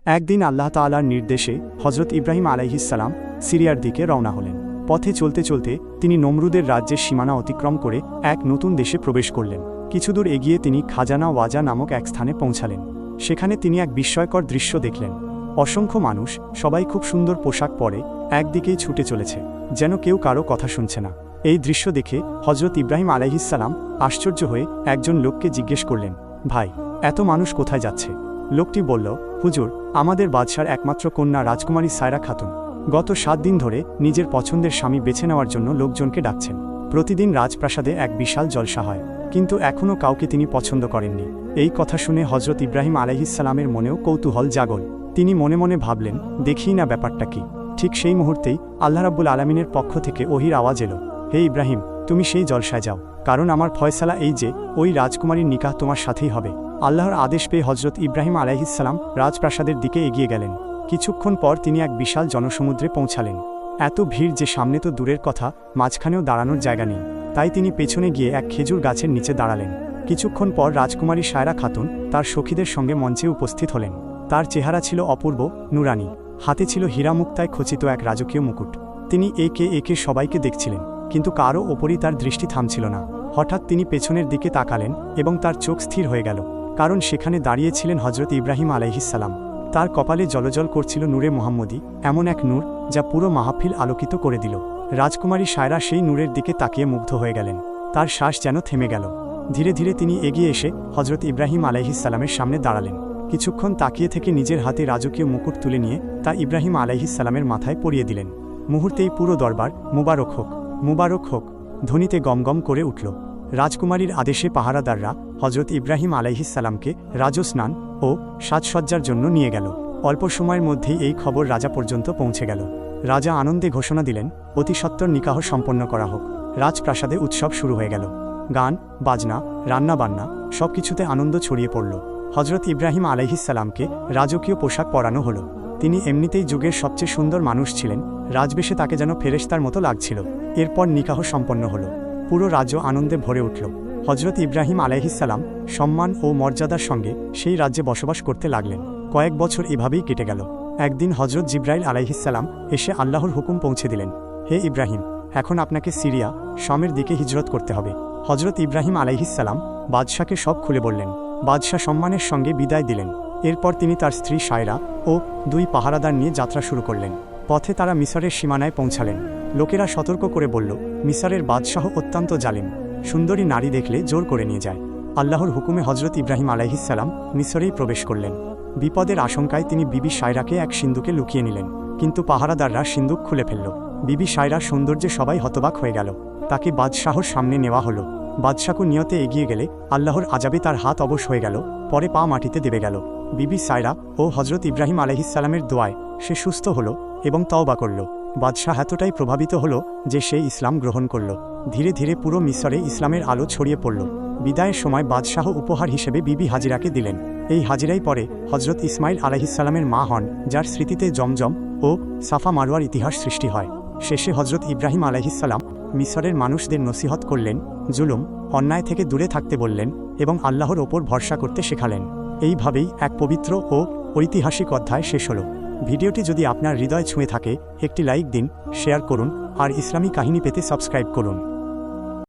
একদিন আল্লাহ তাআলার নির্দেশে হজরত ইব্রাহিম আলাইহিসসালাম সিরিয়ার দিকে রওনা হলেন। পথে চলতে চলতে তিনি নমরুদের রাজ্যের সীমানা অতিক্রম করে এক নতুন দেশে প্রবেশ করলেন। কিছুদূর এগিয়ে তিনি খাজানা ওয়াজা নামক এক স্থানে পৌঁছালেন। সেখানে তিনি এক বিস্ময়কর দৃশ্য দেখলেন। অসংখ্য মানুষ, সবাই খুব সুন্দর পোশাক পরে একদিকেই ছুটে চলেছে, যেন কেউ কারো কথা শুনছে না। এই দৃশ্য দেখে হজরত ইব্রাহিম আলাইহিসসালাম আশ্চর্য হয়ে একজন লোককে জিজ্ঞেস করলেন, ভাই, এত মানুষ কোথায় যাচ্ছে? লোকটি বলল, হুজুর, আমাদের বাদশার একমাত্র কন্যা রাজকুমারী সায়রা খাতুন গত 7 দিন ধরে নিজের পছন্দের স্বামী বেছে নেওয়ার জন্য লোকজনকে ডাকছেন। প্রতিদিন রাজপ্রাসাদে এক বিশাল জলসা হয়, কিন্তু এখনও কাউকে তিনি পছন্দ করেননি। এই কথা শুনে হজরত ইব্রাহিম আলাইহিসসালামের মনেও কৌতূহল জাগল। তিনি মনে মনে ভাবলেন, দেখি না ব্যাপারটা কি। ঠিক সেই মুহূর্তেই আল্লাহ রাব্বুল আলামিনের পক্ষ থেকে ওহির আওয়াজ এলো, হে ইব্রাহিম, তুমি সেই জলসায় যাও, কারণ আমার ফয়সালা এই যে ওই রাজকুমারীর নিকাহ তোমার সাথেই হবে। আল্লাহর আদেশ পেয়ে হজরত ইব্রাহিম আলাইহিসসালাম রাজপ্রাসাদের দিকে এগিয়ে গেলেন। কিছুক্ষণ পর তিনি এক বিশাল জনসমুদ্রে পৌঁছালেন। এত ভিড় যে সামনে তো দূরের কথা, মাঝখানেও দাঁড়ানোর জায়গা নেই। তাই তিনি পেছনে গিয়ে এক খেজুর গাছের নিচে দাঁড়ালেন। কিছুক্ষণ পর রাজকুমারী সায়রা খাতুন তার সখীদের সঙ্গে মঞ্চে উপস্থিত হলেন। তার চেহারা ছিল অপূর্ব, নুরানি, হাতে ছিল হীরামুক্তায় খচিত এক রাজকীয় মুকুট। তিনি একে একে সবাইকে দেখছিলেন, কিন্তু কারও ওপরই তার দৃষ্টি থামছিল না। হঠাৎ তিনি পেছনের দিকে তাকালেন এবং তার চোখ স্থির হয়ে গেল, কারণ সেখানে দাঁড়িয়েছিলেন হজরত ইব্রাহিম আলাইহিসসালাম। তার কপালে জলজল করছিল নূরে মুহাম্মদী, এমন এক নূর যা পুরো মাহফিল আলোকিত করে দিল। রাজকুমারী সায়রা সেই নূরের দিকে তাকিয়ে মুগ্ধ হয়ে গেলেন। তার শ্বাস যেন থেমে গেল। ধীরে ধীরে তিনি এগিয়ে এসে হজরত ইব্রাহিম আলাইহিসসালামের সামনে দাঁড়ালেন। কিছুক্ষণ তাকিয়ে থেকে নিজের হাতে রাজকীয় মুকুট তুলে নিয়ে তা ইব্রাহিম আলাইহিসসালামের মাথায় পরিয়ে দিলেন। মুহূর্তেই পুরো দরবার মুবারক হোক, মুবারক হোক ধ্বনিতে গমগম করে উঠল। রাজকুমারীর আদেশে পাহারাদাররা হজরত ইব্রাহিম আলাইহিসসালামকে রাজস্নান ও সাজসজ্জার জন্য নিয়ে গেল। অল্প সময়ের মধ্যেই এই খবর রাজা পর্যন্ত পৌঁছে গেল। রাজা আনন্দে ঘোষণা দিলেন, অতি সত্বর নিকাহ সম্পন্ন করা হোক। রাজপ্রাসাদে উৎসব শুরু হয়ে গেল। গান, বাজনা, রান্নাবান্না সবকিছুতে আনন্দ ছড়িয়ে পড়ল। হজরত ইব্রাহিম আলাইহিসসালামকে রাজকীয় পোশাক পরানো হলো। তিনি এমনিতেই যুগের সবচেয়ে সুন্দর মানুষ ছিলেন, রাজবেশে তাকে যেন ফেরেশতার মতো লাগছিল। এরপর নিকাহ সম্পন্ন হল। পুরো রাজ্য আনন্দে ভরে উঠল। হজরত ইব্রাহিম আলাইহিসসালাম সম্মান ও মর্যাদার সঙ্গে সেই রাজ্যে বসবাস করতে লাগলেন। কয়েক বছর এভাবেই কেটে গেল। একদিন হজরত জিবরাইল আলাইহিসসালাম এসে আল্লাহর হুকুম পৌঁছে দিলেন, হে ইব্রাহিম, এখন আপনাকে সিরিয়া শামের দিকে হিজরত করতে হবে। হজরত ইব্রাহিম আলাইহিসসালাম বাদশাকে সব খুলে বললেন। বাদশাহ সম্মানের সঙ্গে বিদায় দিলেন। এরপর তিনি তার স্ত্রী সায়রা ও 2 পাহারাদার নিয়ে যাত্রা শুরু করলেন। পথে তারা মিসরের সীমানায় পৌঁছালেন। লোকেরা সতর্ক করে বলল, মিসরের বাদশাহ অত্যন্ত জালিম, সুন্দরী নারী দেখলে জোর করে নিয়ে যায়। আল্লাহর হুকুমে হজরত ইব্রাহিম আলাইহিসসালাম মিসরেই প্রবেশ করলেন। বিপদের আশঙ্কায় তিনি বিবি সায়রাকে এক সিন্দুকে লুকিয়ে নিলেন, কিন্তু পাহারাদাররা সিন্দুক খুলে ফেলল। বিবি সায়রার সৌন্দর্যে সবাই হতবাক হয়ে গেল। তাকে বাদশাহর সামনে নেওয়া হলো। বাদশাহু নিয়তে এগিয়ে গেলে আল্লাহর আজাবে তার হাত অবশ হয়ে গেল, পরে পা মাটিতে দেবে গেল। বিবি সায়রা ও হজরত ইব্রাহিম আলাইহিসসালামের দোয়ায় সে সুস্থ হল এবং তওবা করল। বাদশাহ এতটাই প্রভাবিত হল যে সে ইসলাম গ্রহণ করল। ধীরে ধীরে পুরো মিসরে ইসলামের আলো ছড়িয়ে পড়ল। বিদায়ের সময় বাদশাহ উপহার হিসেবে বিবি হাজিরাকে দিলেন। এই হাজিরাই পরে হজরত ইসমাইল আলাইহিসসালামের মা হন, যার স্মৃতিতে জমজম ও সাফা মারওয়ার ইতিহাস সৃষ্টি হয়। শেষে হজরত ইব্রাহিম আলাইহিসসালাম মিসরের মানুষদের নসিহত করলেন, জুলুম, অন্যায় থেকে দূরে থাকতে বললেন এবং আল্লাহর ওপর ভরসা করতে শেখালেন। এইভাবেই এক পবিত্র ও ঐতিহাসিক অধ্যায় শেষ হল। ভিডিওটি যদি আপনার হৃদয় ছুঁয়ে থাকে, একটি লাইক দিন, শেয়ার করুন আর ইসলামী কাহিনী পেতে সাবস্ক্রাইব করুন।